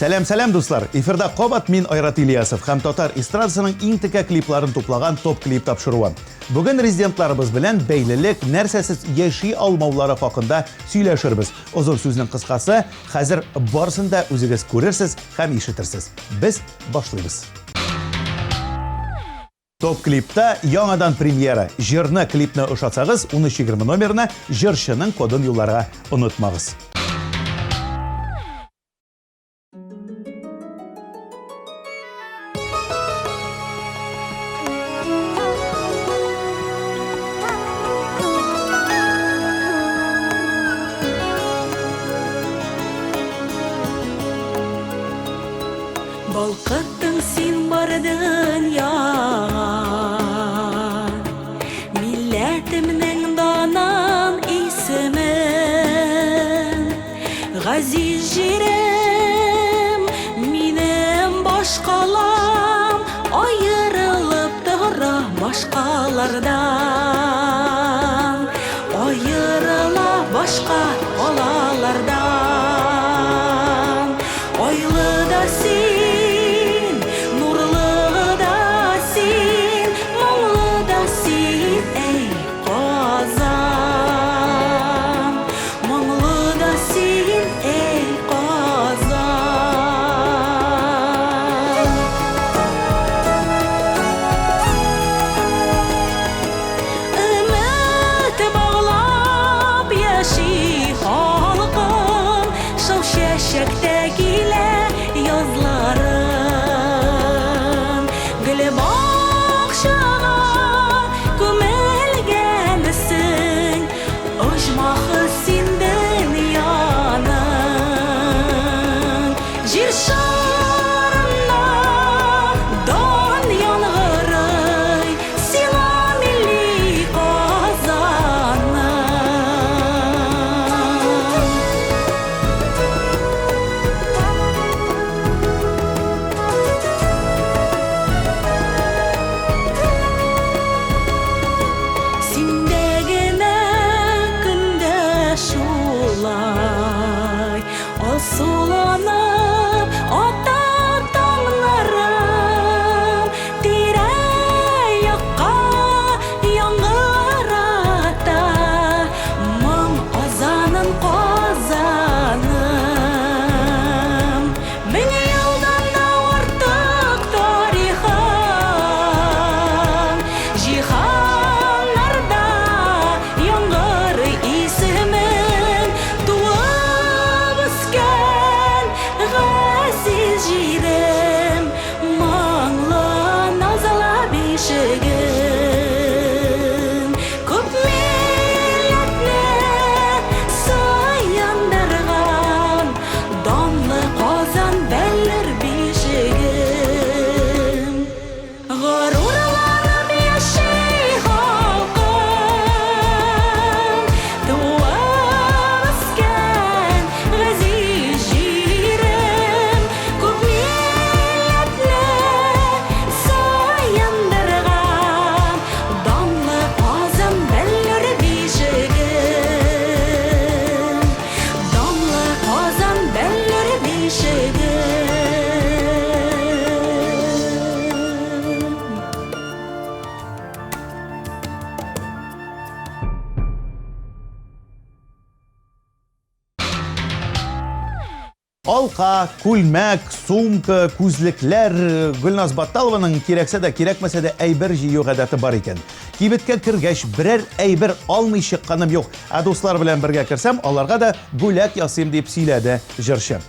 Сәлем дуслар. Эфирда Қобат мен Айрат Ильясов һәм татар эстрадасының иң текә клипларын туплаган топ клип тапшыруы. Бүген резидентларыбыз белән бәйлелек, нәрсәсез яши алмаулары хакында сөйләшербез. Озын сүзнең кыскасы, хәзер барсын да үзегез күрерсез һәм ишетерсез. Без башлыйбыз. Топ клипта яңадан премьера. Җырны клипны ошатсагыз, 1320 номерына җырчының кодын юлларга онытмагыз. Балкыттың син бардың яңа, милләтемнең данан исемен. Газиз җирем, минем башкалам, аерылып тора башкалардан. Аерыла башка балалардан. Ойлы да син, Алка, күлмәк, сумка, күзлекләр, Гөлназ Батталованың кирәксә дә, кирәкмәсә дә әйбер җыю гадәте бар икән. Кибеткә кергәч, берәр әйбер алмый чыкканым юк. Ә дуслар белән бергә керсәм, аларга да бүләк ясыйм дип сөйләде җырчы.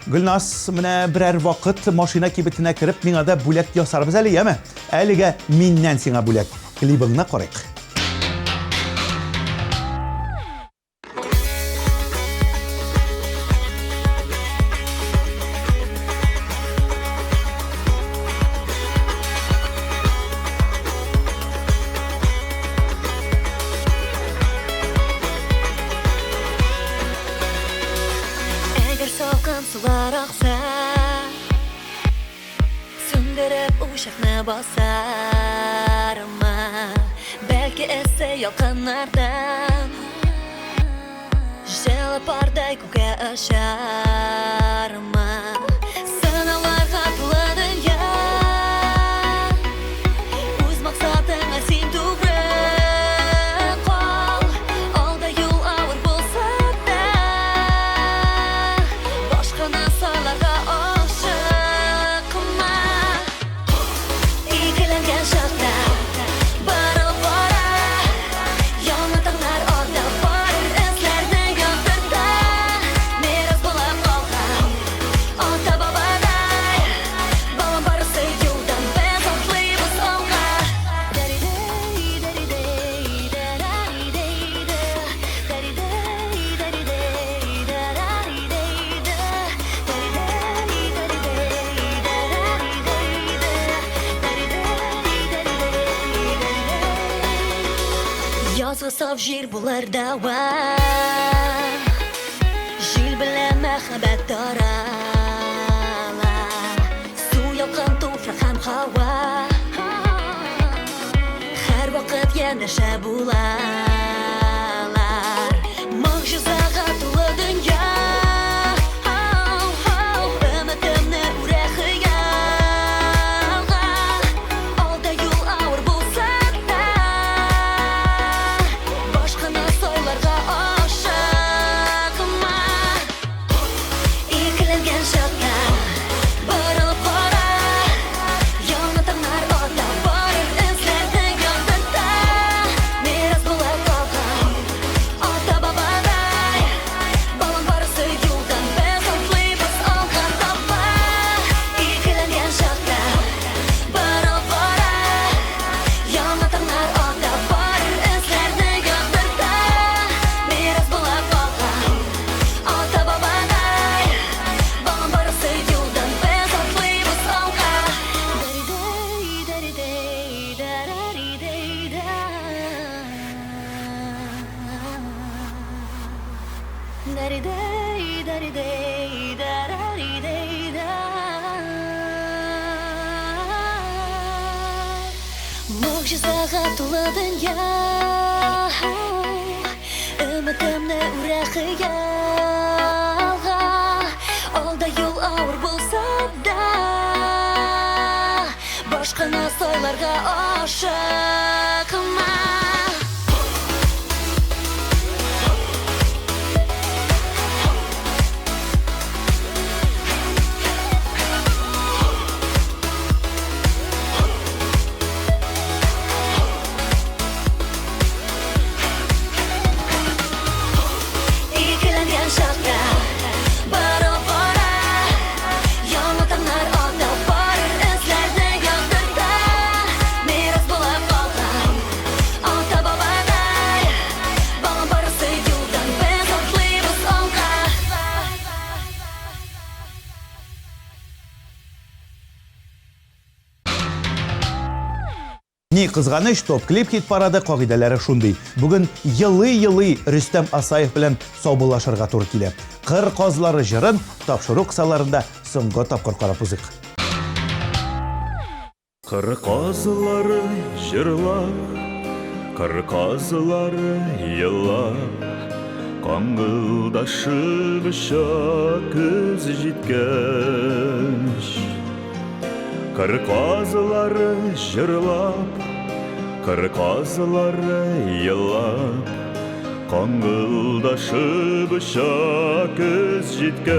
Гөлназ, менә берәр вакыт машина кибетенә кереп, миңа да бүләк ясарбыз әле, яме? Әлегә миннән сиңа бүләк. Клибыңны карыйк. Sular aksa, söndürüp uşakны basarma. Belki esse yakınlardan Jeli parday ko'kka asharma. Yazgı saf jir bular dawa Jil bilen mehabet daralar Su yakan tufrak hem hava Her vakit yeneşe bularlar Mucizaga tulu dünya Ümitimni urehiga Alda yol ağır bulsa da Başkana soylarga aşıkma İkilengen şakka Barılıp kara Yanıtımlar orada Barır izlerden yandıkta Miras bular kalkan Ata babaday Balon barısı yoldan Ben saklıyız alkan tapa İkilengen şakka Barılıp kara Yanıtımlar orada Barır izlerden yandıkta Miras bular kalkan Ata babaday Balon barısı yoldan Ben saklıyız alkan Dari-day, darari-day, Dari-day, dari-day, darari-day, Mucizaga tulu dünya Ümitimni urehiga Alda yol ağır bulsa da Başkana soylarga aşıkma İkilengen şakka Barılıp kara Yanıtımlar orada Barır izlerden yandıkta Miras bular kalkan Ata babaday Balon barısı yoldan Ben saklıyız alkan Ни кызганыч, топ-клип хит парады кагыйдәләре шундый. Бүген йылый Рөстәм Асаев белән саубуллашырга туры килә. Кыр казлары җырын тапшыру кысаларында соңгы тапкыр карап узыйк. Кыр казлары җырлап, кыр казлары еллап, каңгылдашып көз җиткәч. Кыр казлары җырлап, кыр казлары еллап, каңгылдашып көз җиткәч.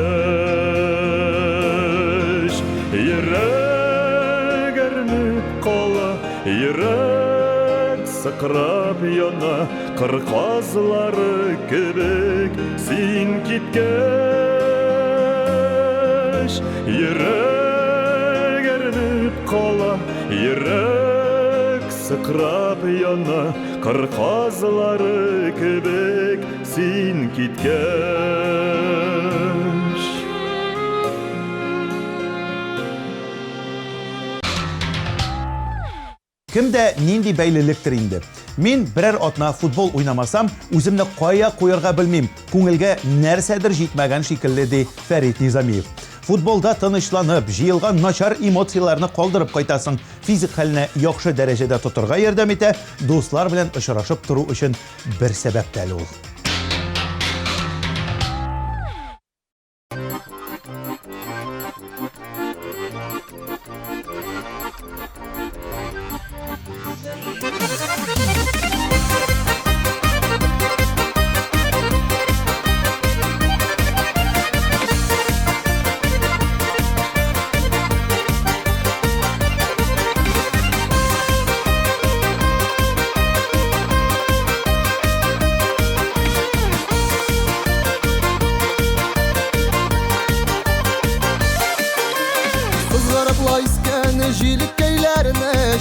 Йөрәк әрнеп кала, йөрәк сыкрап яна, кыр казлары кебек син киткәч. Йөрәк әрнеп кала, йөрәк сыкрап яна, кыр казлары кебек син киткәч. Кемдә нинди бәйлелектер инде. Мин берәр атна футбол уйнамасам, үземне кая куярга белмим. Күңелгә нәрсәдер җитмәгән шикелле ди Фәрит Низамиев. Футболда тынычланып, җыелган начар эмоцияларны калдырып кайтасың. Физик хәлне яхшы дәрәҗәдә тотырга ярдәм итә, дуслар белән очрашып тору өчен бер сәбәп тә ул.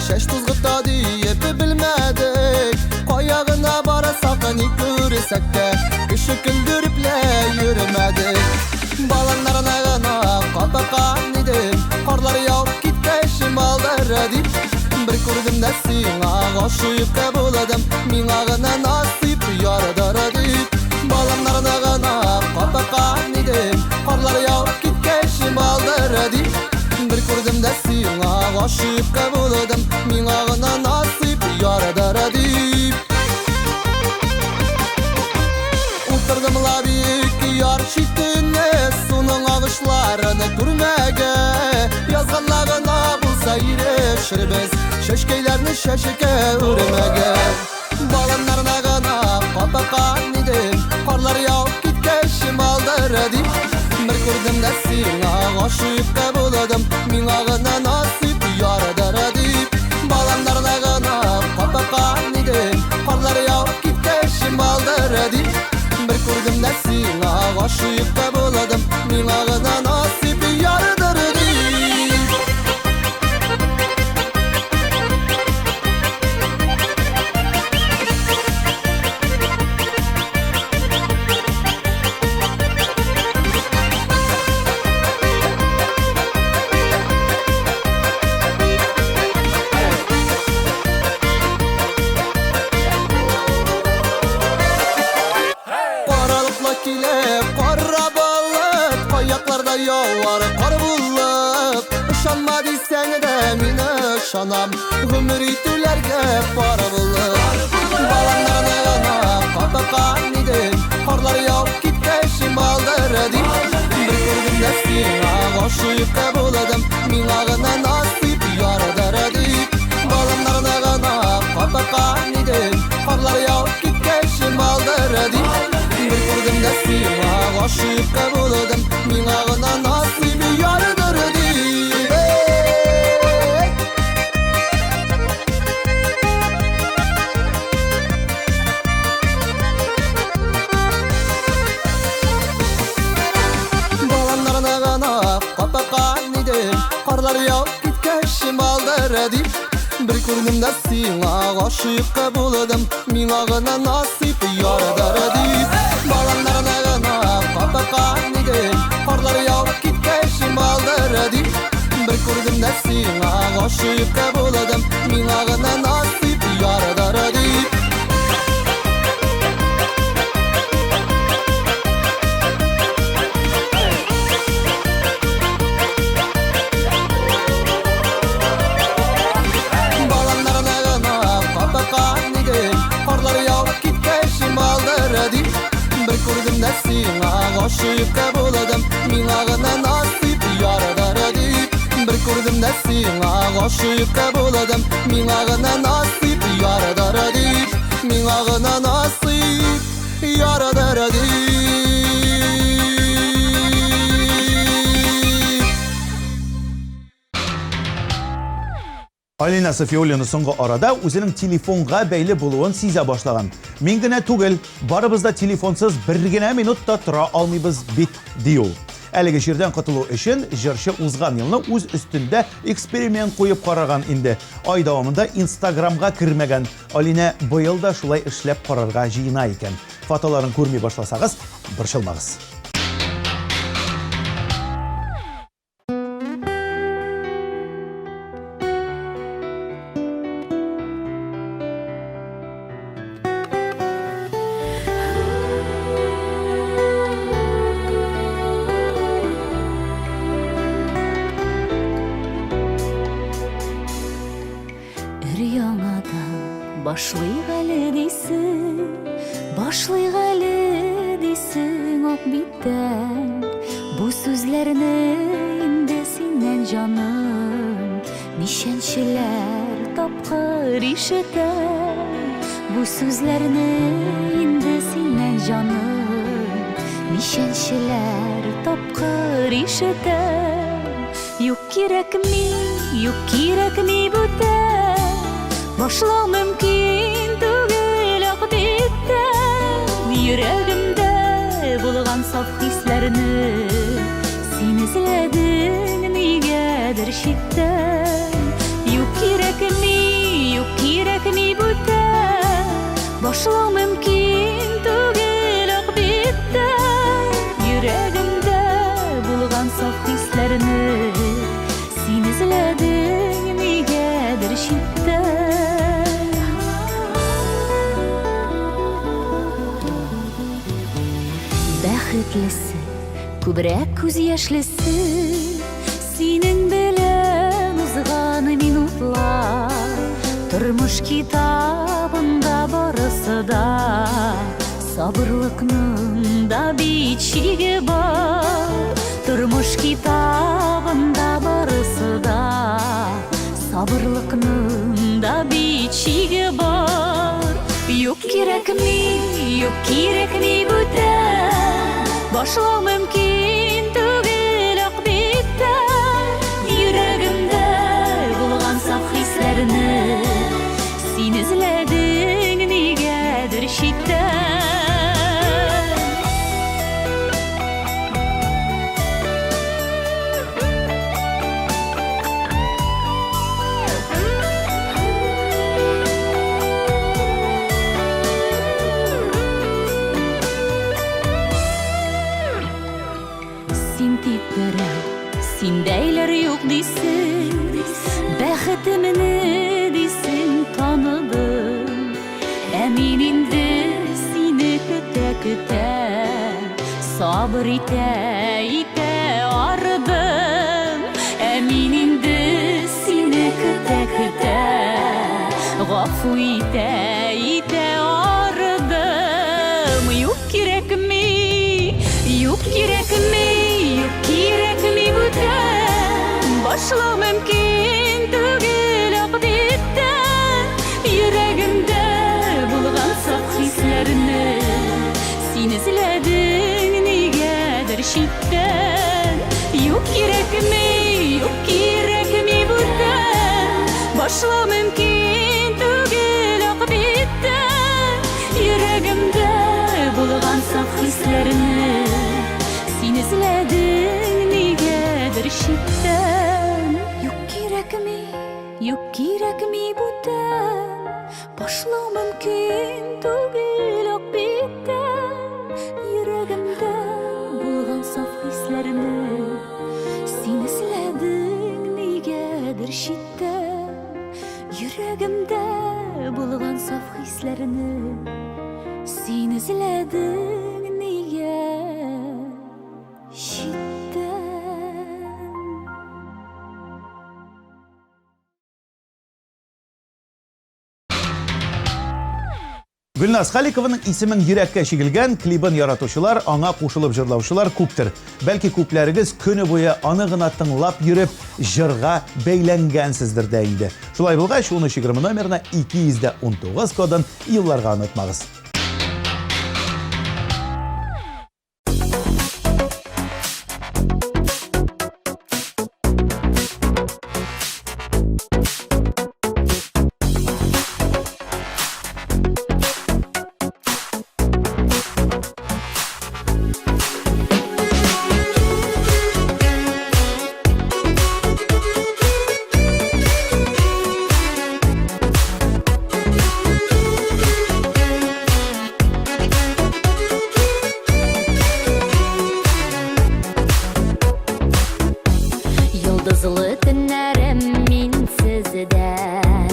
Şaş tuzgıta deyip bilmedik Kayağına barasak ni göresek de Kışı küldürüple yürümedik Balanların ağına kapakan idim Karlar yağıp gitkeşim aldır edip Bir kurdum da sina aşık kabul edem Min ağına гашыйкка булдым, миңа гына насыйп ярадыр дип. Утырдым лабик яр читине, суның агышларын күрмәгә. Язганлагына булса ирешербез, шешкәйләрне шәшеккә үрмәгә. Баланнарына гына капакан идем, карлар яуып киткәч шималдыр дип. Бер күрдем дә сиңа гашыйкка булдым, миңа гына насыйп ярадыр дип. Баланнарына гына капакан идем, карлар яуып киткәч шималдыр дип. Бер күрдем дә сиңа гашыйкка булдым, миңа гына насыйп ярадыр дип. Yollar kar bullab, ışanma diysen de mine ışanam, ömür itülerge par bullab. Balanlarına katakan idim, karlar yağıp gitkeşim aldır edim. Bir gördüm de sina aşıkka buladım, mina gına nasip yaradır edim. Balanlarına katakan idim, karlar yağıp gitkeşim aldır edim. Bir gördüm de sina aşıkka buladım, mina gına nasip yaradır edim. Balanlarına gana katakan idim, karlar yağıp gitkeşim aldır edim. Bir күрдем дә сиңа гашыйкка булдым, миңа гына насыйп ярадыр дип. Баланнарына гына катакан идем, карлар яуып киткәчем алдыр дип. Bir күрдем дә сиңа гашыйкка булдым, миңа гына насыйп ярадыр дип. Bir gördüm de sina aşıkka buladım, mina gına nasip yaradır dip. Bir gördüm de sina aşıkka buladım, mina gına nasip yaradır dip. Mina gına nasip yaradır dip. Alina Safiyolina соңгы арада үзенең телефонга бәйле булуын сизә башлаган. Мин генә түгел, барыбыз да телефонсыз бер генә минутта тора алмыйбыз бит, ди ул. Әлеге җирдән котылу өчен җырчы узган елны үз өстендә эксперимент куеп караган инде. Ай дәвамында Instagramга кирмәгән. Алина быел да шулай эшләп карарга җыена икән. Фотоларын күрми башласагыз, борчылмагыз. Başlayıq әлі дейсің ок биттен. Бу сүзләрне инде синнән җаным, нишәнчеләр тапкыр ишетәм. Бу сүзләрне инде синнән җаным, нишәнчеләр тапкыр ишетәм. Юк кирәкми бүтән, башлау мөмкин түгел ак биттән. Йөрәгемдә булган саф хисләрне син эзләдең нигәдер читтән. Юк кирәкми бүтән, башлау мөмкин түгел ак биттән. Йөрәгемдә булган саф хисләрне син эзләдең нигәдер читтән. Бәхетлесе, күбрәк күз яшьлесе, синең белән узган Turmuş kitabında barısı da sabırlıkның da biçigi var. Turmuş kitabında barısı da sabırlıkның da biçigi var. Yok kirek mi бүтән, башлау мөмкин түгел ак биттән. Йөрәгемдә булган саф хисләрне син эзләдең нигәдер читтән. Синдәйләр юк дисең, бәхетемне дисең таныдым. Ә мин инде сине көтә-көтә, сабыр итә арыдым. Ә мин инде сине көтә-көтә, гафу итә арыдым. Юк кирәкми бүтән, башлау мөмкин түгел ак биттән. Йөрәгемдә булган саф хисләрне син эзләдең нигәдер читтән. Юк кирәкми бүтән, башлау мөмкин түгел ак биттән. Йөрәгемдә булган саф хисләрне син эзләдең нигәдер читтән. Юк кирәкми бүтән, башлау мөмкин түгел ак биттән. Йөрәгемдә булган саф хисләрне син эзләдең нигәдер читтән. Йөрәгемдә булган саф хисләрне син эзләдең нигәдер читтән. Гөлназ Халикованың исемен йөрәккә чигелгән клибын яратучылар, аңа кушылып җырлаучылар күптер. Бәлки күпләрегез көне буе аны гына тыңлап йөреп, җырга бәйләнгәнсездер дә инде. Шулай булгач, 1320 номерына 219 кодын елларга онытмагыз. Yıldızlı tünlerim minsizden,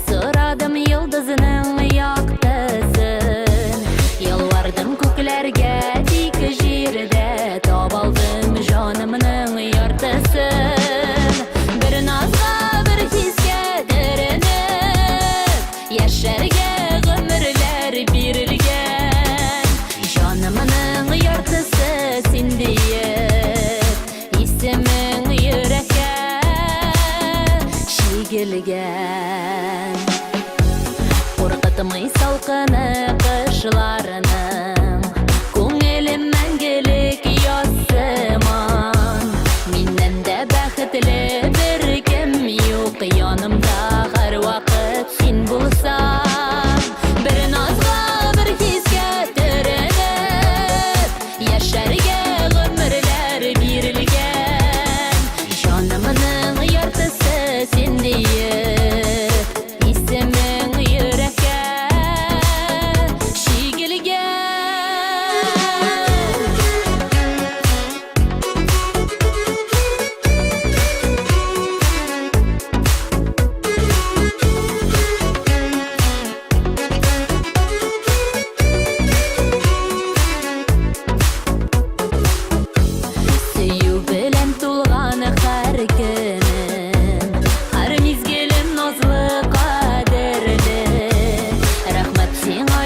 sıradım yıldızının yaktısın. Yalvardım köklerge dik jirde, tabaldım canımın yartısın. Bir nazga bir hisge direnip, yaşarge ömürler birilgen. Canımın yartısı sindiyip, ismin yürekge çigilgen. Korkutmay salkını kışlarının, ko'nglim мәңгелек ясыман. Миннән дә бәхетле бер кем юк, янымда һәр вакыт син булсаң. Bir nazga bir hisga төренеп, яшәргә гомерләр бирелгән. Жанымның яртысы син диеп, исемең йөрәккә чигелгән.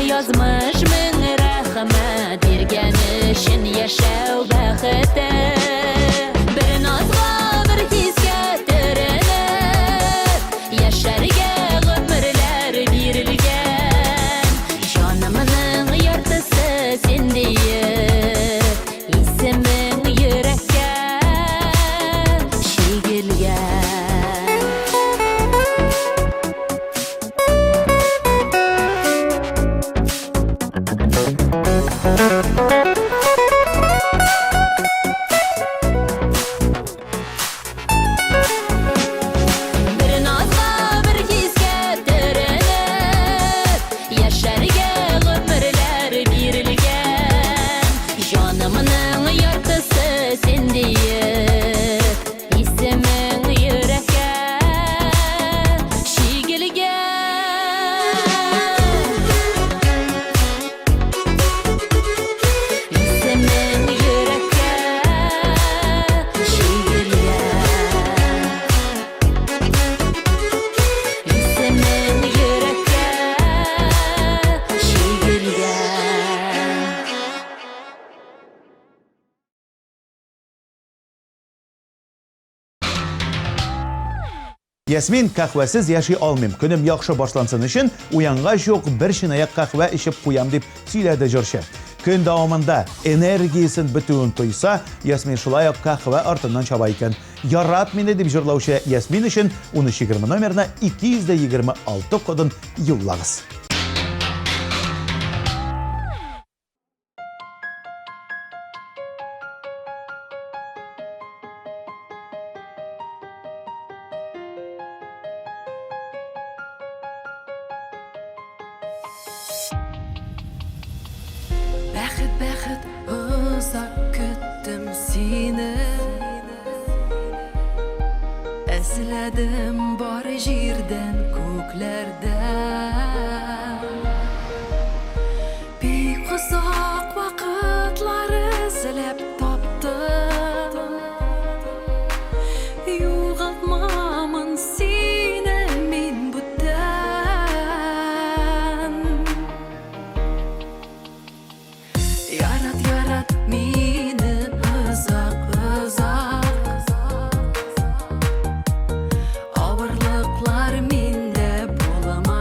yazmış ming rahmat bergan üçün yashau baxti bir nazga bir hisga tirinib yasharga umrlar berilgan jonimning yartisi sen deyib isming yurakka shegilgan bir nazga bir hisga tirinib yasharga umrlar berilgan jonimning yartisi sen deyib isming yurakka shegilgan isming yurakka shegilgan isming yurakka shegilgan Yasmin kahvesiz yaşay olmayım. Günüm yaxşı başlansın için uyangaç yok bir şinaya kahve içip kuyam deb söyledi Jorşe. Gün davamında energiyasın bütüğün tuysa, Yasmin şulayaq kahve artından çabayken. Yarat meni deb jırlauşa Yasmin için 1320 numarına 226 kodun yollağız. Бәхет, бәхет, ұзақ күттім сені Әзіләдім бар жерден көклерден Бек ұзақ вақытлар ізлеп таптым Юғалтмамын сені мен бүттен Yarat, yarat meni uzaq, uzaq Ağırlıqlar mende bolamay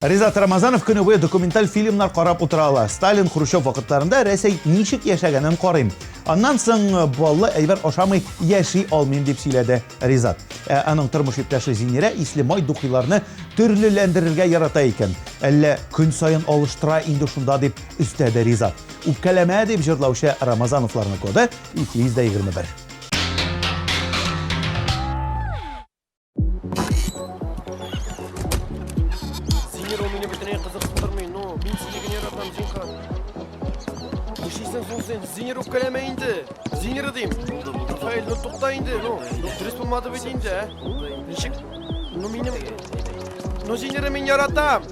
Ризат Рамазанов көне буе документаль фильмнар карап утыра ала. Сталин, Хрущев вакытларында Рәсәй ничек яшәгәнен карыйм. Аннан соң баллы әйбер ашамый яши алмыйм дип сөйләде Ризат. Аның тормыш иптәше Зинирә ислемай духиларны төрлеләндерергә ярата икән. Әллә көн сайын алыштыра инде шунда дип өстәде Ризат. Үпкәләмә дип җырлаучы Рамазановларны коды 221. Зинер өпкәләмә инде. Зинер дим. Файл тукта инде. Дөрес булмады бит инде. Ничек? Минем Зинерне мин яратам.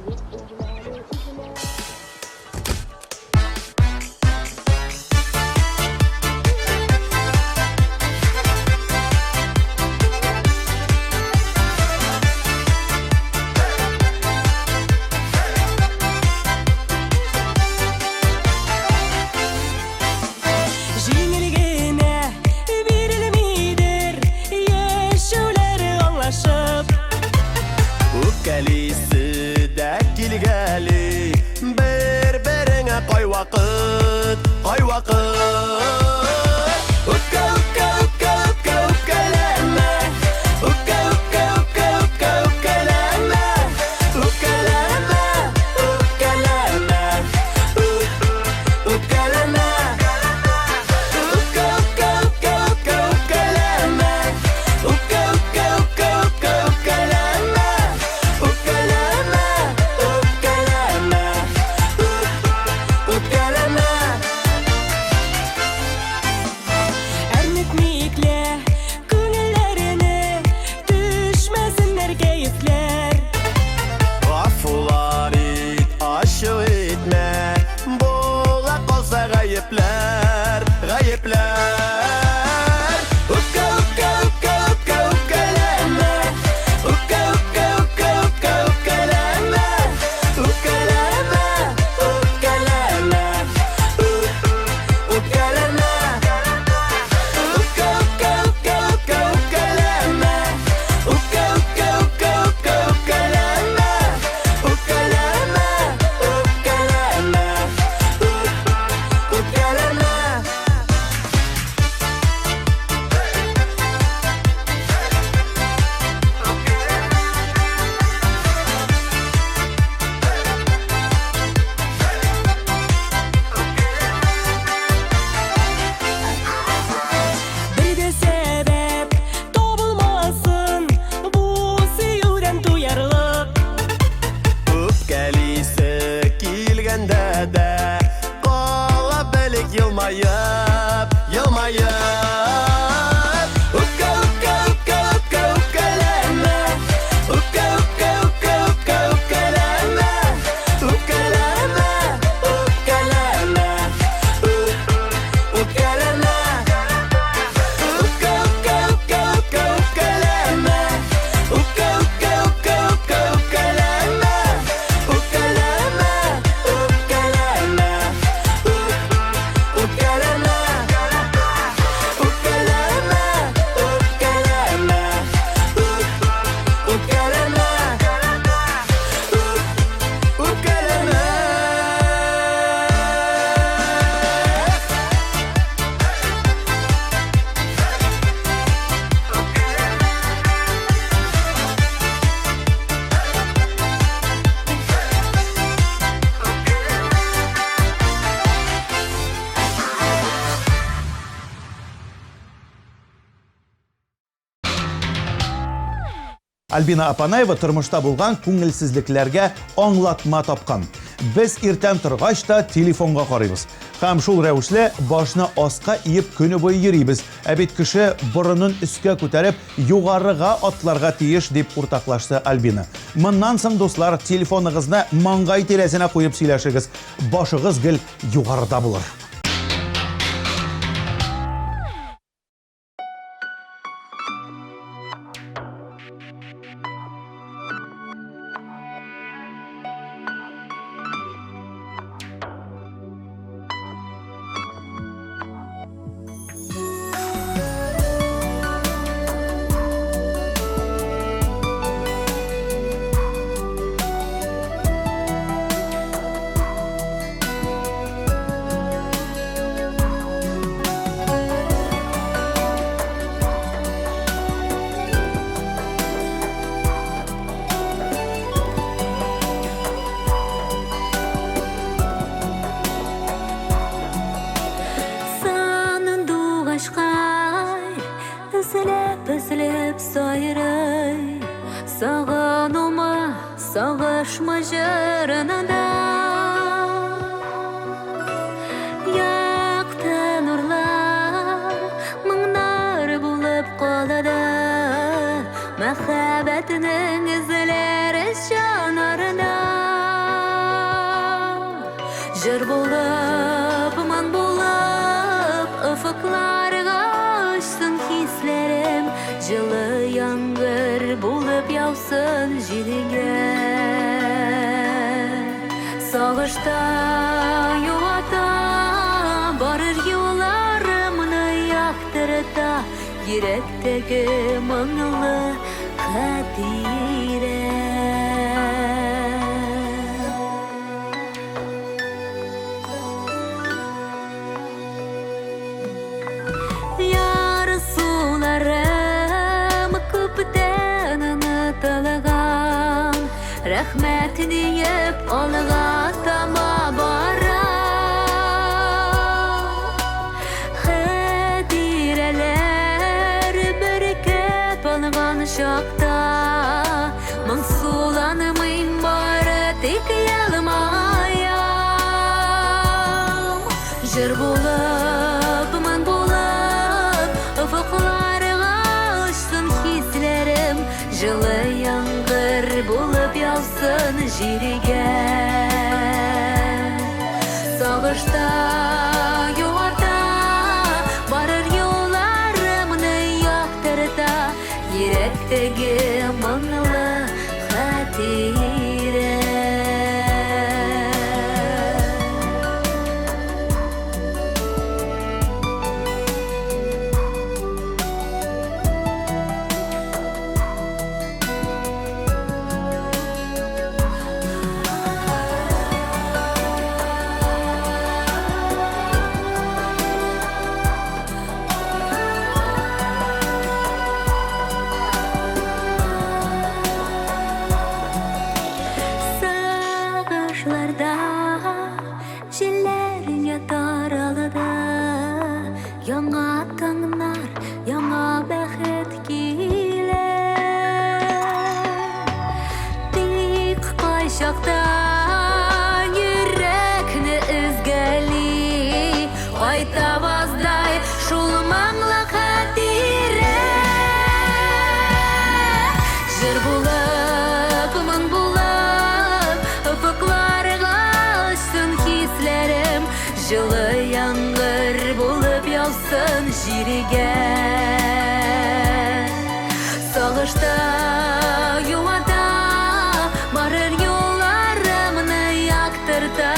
Кай вакыт Үпкә үпкәләмә Үпкәләмә Альбина Апанаева тормышта булган күңелсезлекләргә аңлатма тапкан. Без иртән торгач та телефонга карыйбыз. Һәм шул рәвешле башны аска иеп көне буе йөрибез. Ә бит кеше борынын өскә күтәреп югарыга атларга тиеш дип уртаклашты Альбина. Моннан соң дуслар, телефоныгызны маңгай тирәсенә куеп сөйләшегез. Башыгыз гел югарыда булыр. Kavuşma jırınında Yaktı nurlar Mыңnar bulup qolada Мәхәббәтнең izleri жанарында Жыр булып, ман булып Ufuklarga uçsun hislerim Жылы яңгыр булып яусын җилгә Сагышта юата Барыр юлларымны яктырта Йөрәктәге моңлы хәтирә Ярсуларым күптән онытылган Рәхмәт диеп алга таба бара Хәтирәләр беркеп алган чакта Моңсуланмыйм бары тик елмаям Жыр булып, ман булып Ufuklarga uçsun hislerim Жылы яңгыр булып яусын җиргә Сагышта юата Барыр юлларымны яктырта Йөрәктәге моңлы хәтирә Сагышларда җилләрең ятар алыда Яңа таңнар, яңа бәхет килә Тик кайчакта йөрәкне өзгәли Кайта баздай шул моңлы хәтирә Жыр булып, моң булып Ufuklarga uçsun hislerim Жылы яңгыр булып яусын җиргә Сагышта юата Барыр юлларымны яктырта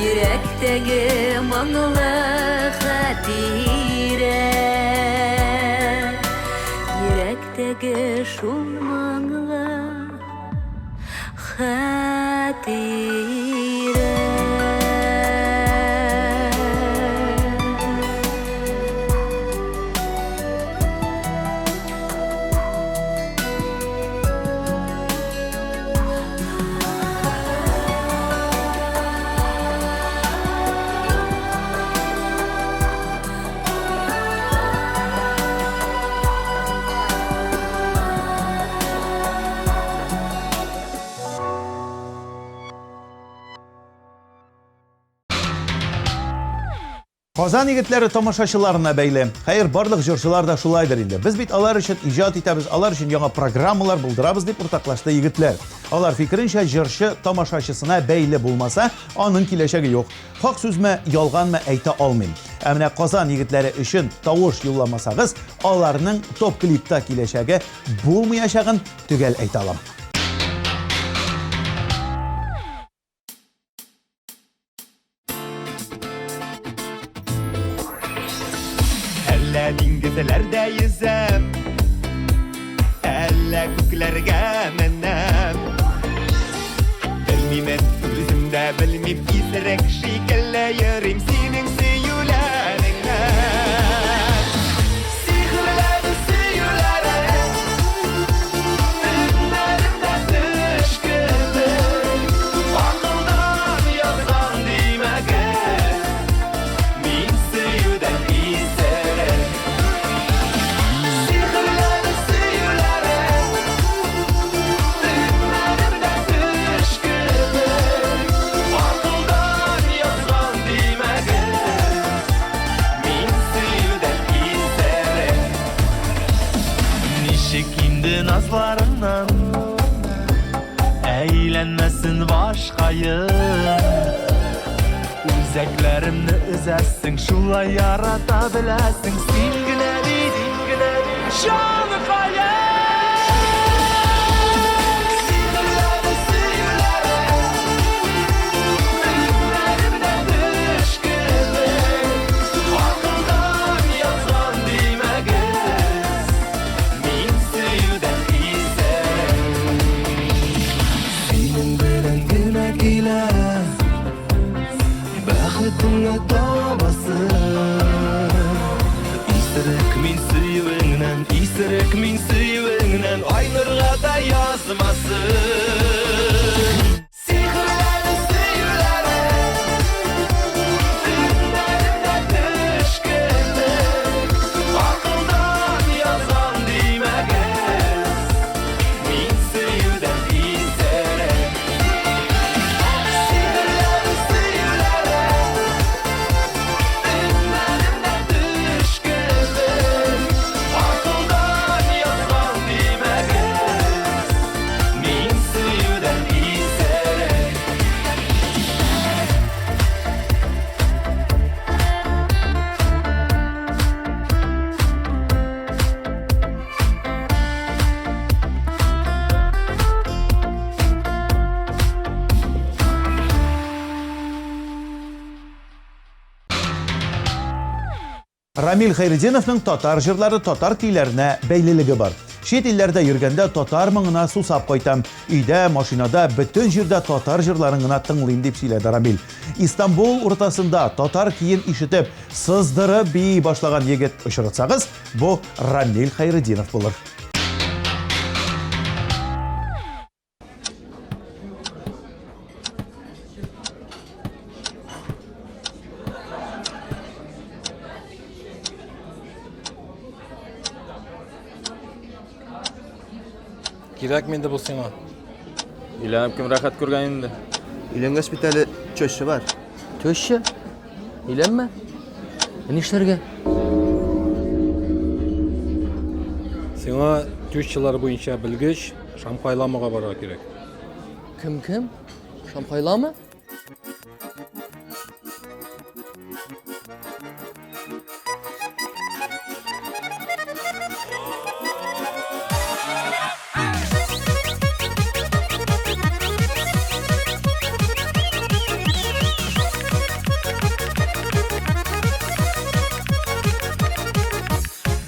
Йөрәктәге моңлы хәтирә Йөрәктәге шул моңлы хәтирә Казан егетләре тамашачыларына бәйле. Хәер, барлык җырчылар да шулайдыр инде. Без бит алар өчен иҗат итәбез, алар өчен яңа программалар булдырабыз дип уртаклашты егетләр. Алар фикеренчә җырчы тамашачысына бәйле булмаса, аның киләчәге юк. Хак сүзме, ялганмы әйтә алмыйм. Ә менә Казан егетләре өчен тавыш юлламасагыз, аларның топ клипта киләчәге булмаячагын төгәл әйтә алам. Әллә диңгезләрдә йөзәм, әллә күкләргә менәм. Белмим, үземдә белмим, исерек шикелле йөрим синең сөюләреңнән. Сихрләре сөюләрең, төннәремдә төш кебек, акылдан язган димәгән, мин сөюдән исерек. Сихрләре сөюләрең, төннәремдә төш sayın Üzeklerimni üzersin şulay yarata bilesin Singine şanı kaya Sihirleri sihirleri Filmlerimde düşkünü Akıldan yazan dime kız Min suyudan iserim Senin bilen güne ile Baxtını topasın İstirek min suyuğundan Aynırğa da yazmasın Sihirleri sihirleri Filmlerimde düşkünü Akıldan yazan dime kız Min suyudan iserim Sihirleri sihirleri Filmlerimde düşkünü Akıldan yazan dime kız Min suyudan iserim Рамил Хайридиновның татар жырлары татар көйләренә бәйлелеге бар. Шет илләрдә йөргәндә татар моңына сусап кайтам. Өйдә, машинада, бөтен җирдә татар җырларын гына тыңлыйм дип сөйләде Рамил. Истанбул уртасында татар киен ишетеп, сыздырып бии башлаган егет очратсагыз, бу Рамил Хайридинов булыр. Кирәк менде бу сиңа. Өйләнеп кем рәхәт күргән инде. Үйленгәч бит әле чөші бар. Төші? Үйленме? Нишләргә? Сиңа төшчеләр буенча белгеч Шамхайламага барырга кирәк. Кем? Шамхайламы?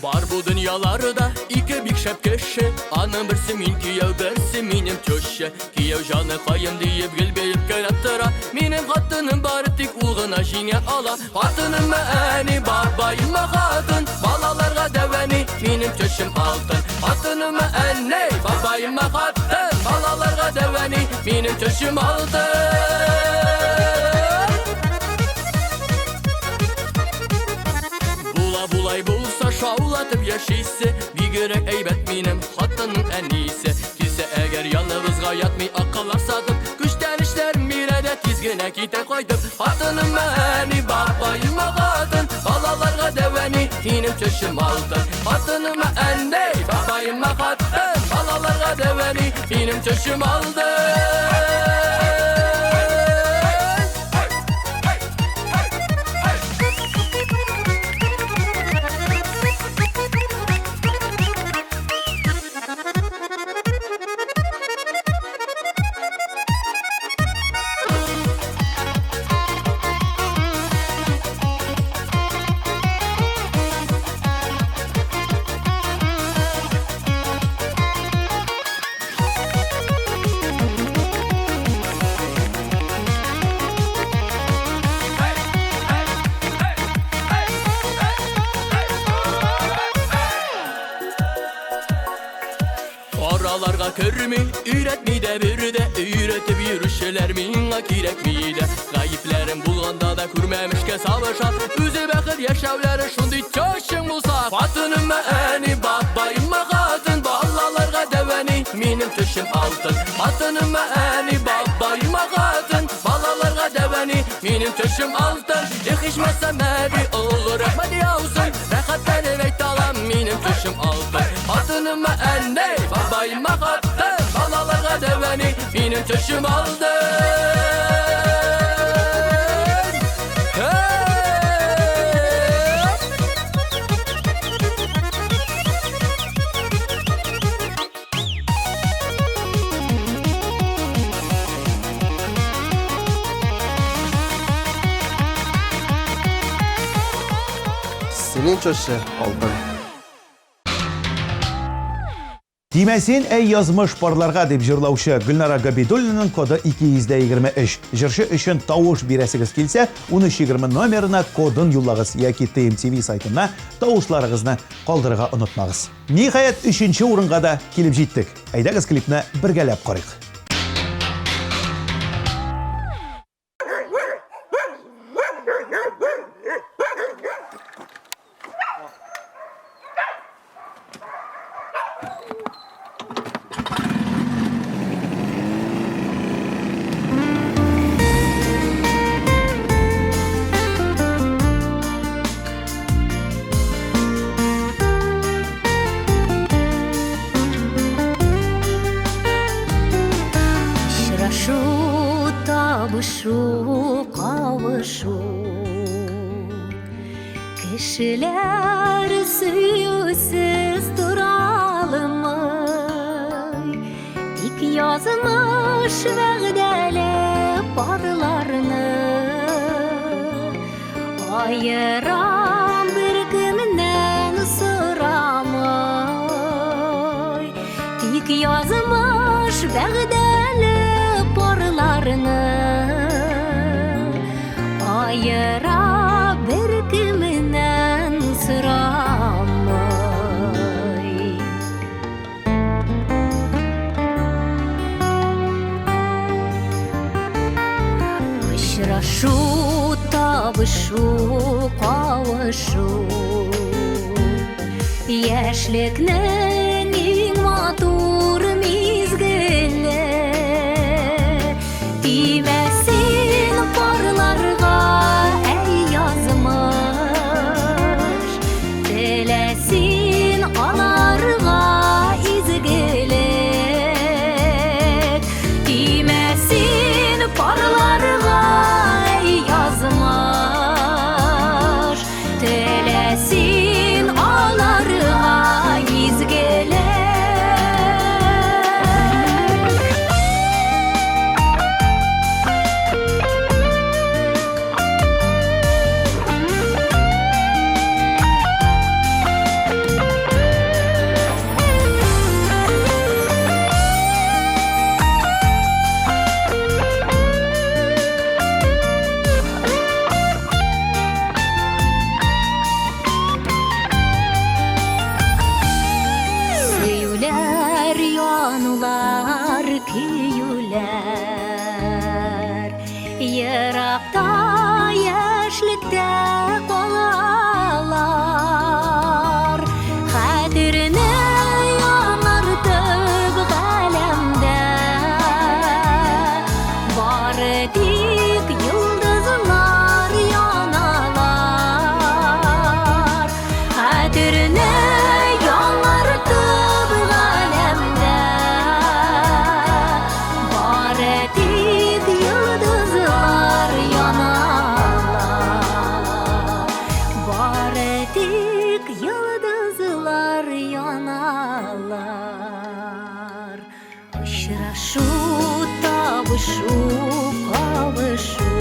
Бар бу дөньяларда ике бик шәп кеше Аның берсе мин кияү, берсе минем теща Кияү җаны кайын диеп гөлбәеп карап тора Минем хатыным бары тик ул гына җиңә ала Хатыным әни, бабайым хатын Балаларга дәвәни, минем тещем алтын Хатыным әни, бабайым хатын Балаларга дәвәни, минем тещем алтын Булай булса шаулатып яшисе Бигерәк әйбәт минем хатынның әнисе Килсә әгәр яныбызга ятмый акыллар сатып Күчтән эшләрем бирәдә тиз генә китә кайтып Хатыным әни, бабайым хатын Балаларга дәвәни, минем тещем алтын Хатыным әни, бабайым хатын Балаларга дәвәни, минем тещем алтын Aralarga körmi, üretmi de bir de Üretip yürüşeler minga kirekmi de Gayiplerim bulganda da kurmemişke savaşa Üzü bakır yaşavları şundi çoşun bulsa Fatınım eni, babayım kadın Ballalarga deveni, minim tüşüm altın Fatınım eni, babayım kadın Ballalarga deveni, minim tüşüm altın Yıkışmazsam evi olur rahmet yavsun Rehatten evet alam minim tüşüm altın Fatınım eni, babayım kadın Balalarga deveni, minim tüşüm altın Сенен чөші алдың. Тимәсен әй язмыш парларға деп жырлаушы Гүлнара Габидуллинаның коды 223. Жыршы үшін тауыш бирәсігіз келсе, 1320 номерына кодын юллағыз, яки TMTV сайтына тауышларығызны қалдырыға ұнытмағыз. Нихаят 3-ші орынға да келіп жеттік. Айдағыз клипні біргәләп қарайық. Табышу, кавышу, кешеләр сөюсез туралымы, тик язмыш вәгъдәле парларны айырам бер кемнән сорамый, тик язмыш вәгъдәле парларны айыра бер кемнән сорамый. Очрашу, табышу, кавышу, яшьлекнең иң матур мизгеле. Тимәсен парларга әй язмыш, теләсен аларга изгелек. Тимәсен парларга әй язмыш, теләсен аларга изгелек. Сөюләр, янулар, көюләр, еракта яшьлектә калалар. Хәтерне яңартып галәмдә, бары тик йолдызлар яналар. Хәтерне яңартып галәмдә, бары тик йолдызлар яналар. Бары тик йолдызлар яналар. Очрашу, табышу, кавышу,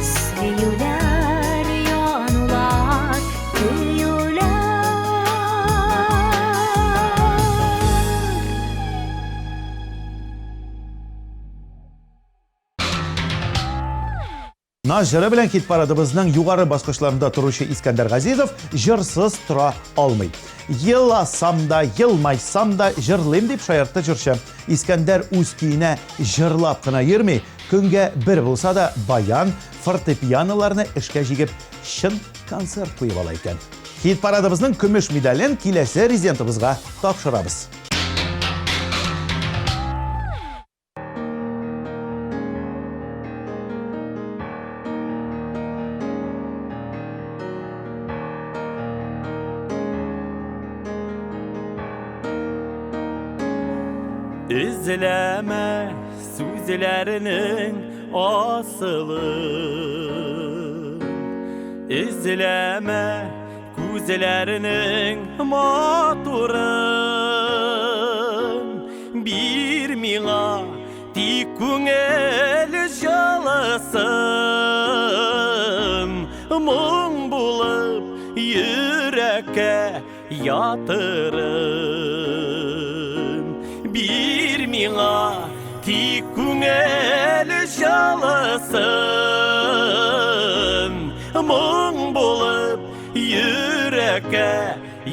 сөюләр, янулар, көюләр. Наш жыры белән кит парадыбызның югары баскычларында торучы Искәндәр Газизов жырсыз тора алмый. Еласам да, елмайсам да жырлыйм дип шаяртты жырчы. Искәндәр үз көенә жырлап кына йөрми, көнгә бер булса да баян, фортепианоларны эшкә җигеп, чын концерт куеп ала икән. Кит парадыбызның көмеш медален киләсе резидентыбызга тапшырабыз. Üzleme sözlerinin asılı, İzleme gözlerinin maturun. Bir miğa dik көңіл жаласым, мұң бұл batırın bir mina tik күңел şalısın Мұң болып yürekке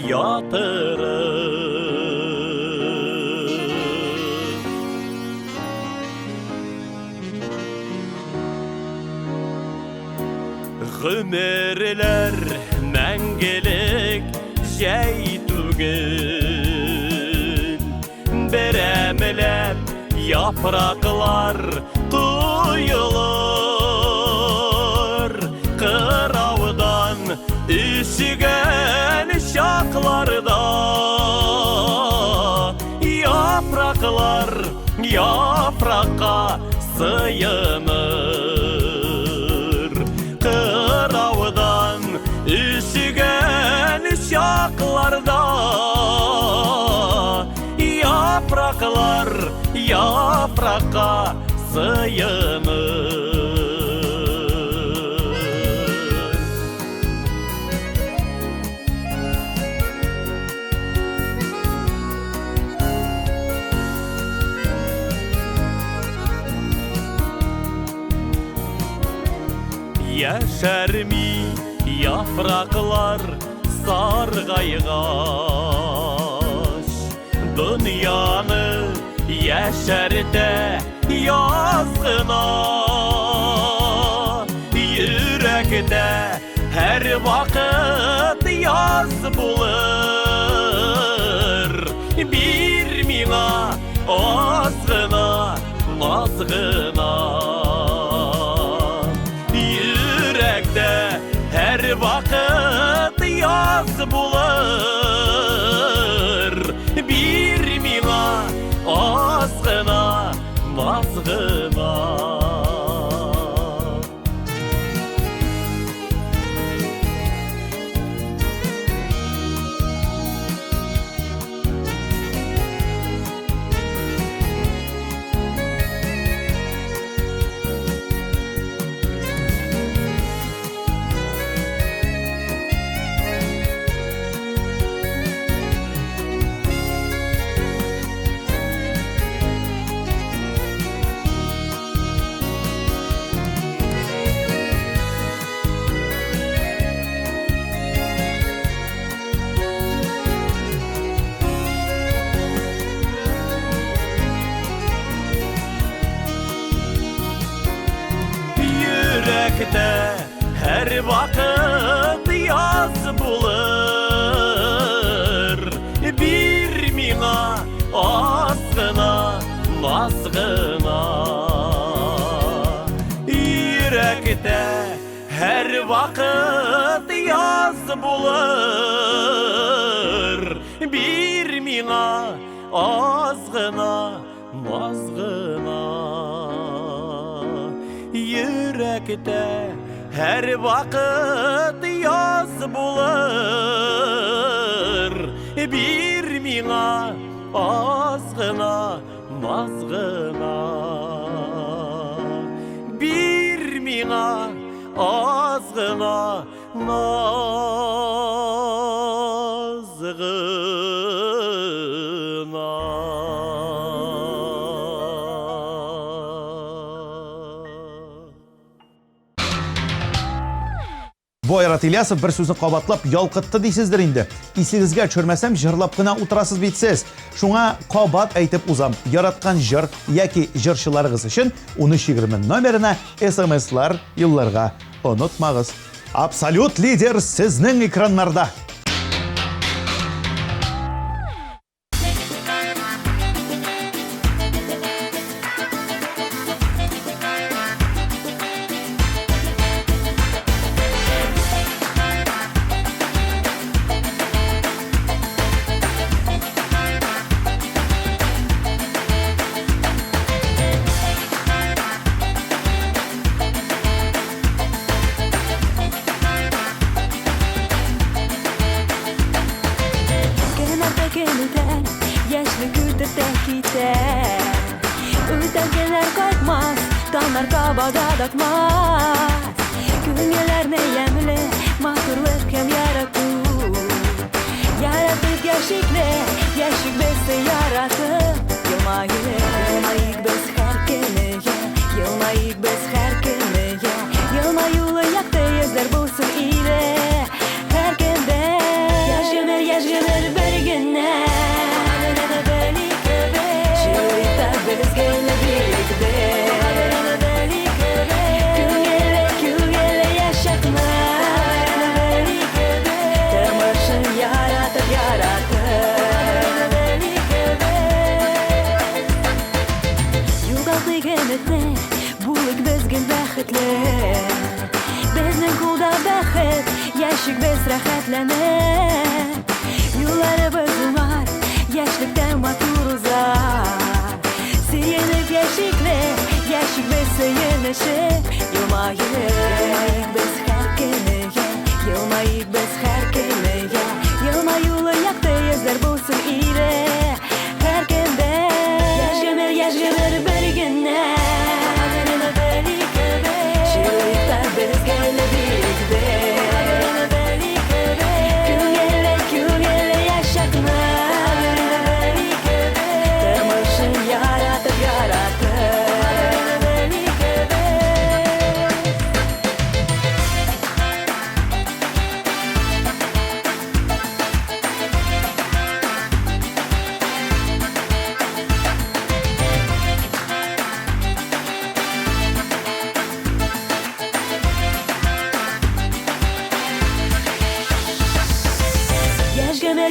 yatırın Гомерлер мәңгелек жәй түгел Берәмеләп япрақлар тұйылыр Қыраудан үшіген шақларда Япрақлар япраққа сыйыныр Қыраудан үшіген шақларда Япрақлар япраққа сыйыныр Яшәрми япрақлар сарғайғаш Дүнияны яшәртә язғына Йөрәктә һәр вакыт яз булыр Бир миңа аз гына, наз гына Her vakit yaz bulur Bir mina azgına nazgına Her vakit yaz bulur Bir mina azgına, nazgına Yürekte her vakit yaz bulur Bir mina azgına, nazgına Yürekte her vakit yaz bulur Bir mina azgına, nazgına Bir mina azgına, nazgına Бойрат Ильясов бір сөзін қабатлап ялқытты дейсіздер инде. Исегізге чөрмәсәм жырлап кына утырасыз битсез. Шуңа қабат әйтеп узам. Яратқан жыр яки жыршыларыгыз өчен 1320 номерына SMS-лар юлларга онытмагыз. Абсолют лидер сезнең экраннарда. Yaratıp gerçekle Gerçek beste yaratıp Yılmayık biz her keneye Yılmayık biz her keneye Yılmayılı yaktı yüzler bulsun ile Her kende Yaş gömer bir güne Çığırıkta biz gele birlikte Kül gele yaşatma Tırmışın yaratıp Yıldatlı gemetne Bulik bezgin bəxtli Beznin kulda bəxt Yaşık bez rahatlana Yollarımız var Yaşlıktan matur uzar Siyenip yaşıklı Yaşık bez sayılışıp Yılmayık biz her keneye Yılmayık biz her keneye Yılmayılı yaktı yüzler bulsun ile Her kende Yaş gömer bir güne Çığırıkta biz gele birlikte Kül gele yaşatma Tırmışın yaratıp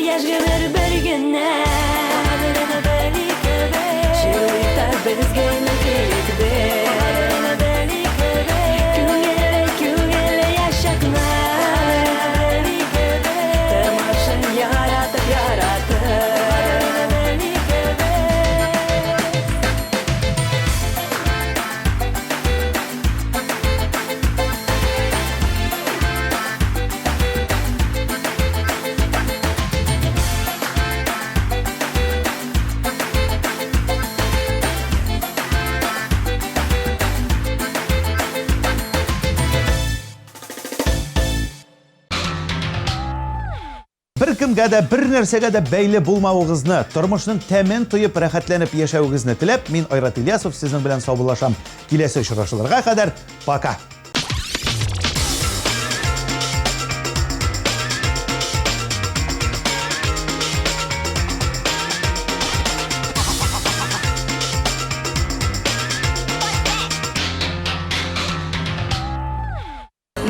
Yaş gömer bir güne Çığırıkta biz gele birlikte Kül gele yaşatma Tırmışın yaratıp Bir kimga da bir narsaga da beyli bo'lmaving'izni, turmushning ta'min to'yib rohatlanib yashashingizni tilab, men Oyrat Ilyasov sizning bilan sog'lasham. Kelasi uchrashuvlarga qadar пока.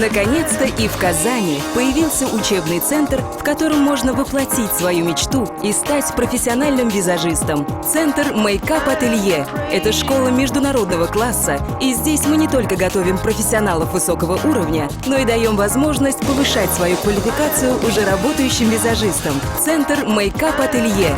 Наконец-то и в Казани появился учебный центр, в котором можно воплотить свою мечту и стать профессиональным визажистом. Центр Мейкап Ателье – это школа международного класса, и здесь мы не только готовим профессионалов высокого уровня, но и даем возможность повышать свою квалификацию уже работающим визажистам. Центр Мейкап Ателье.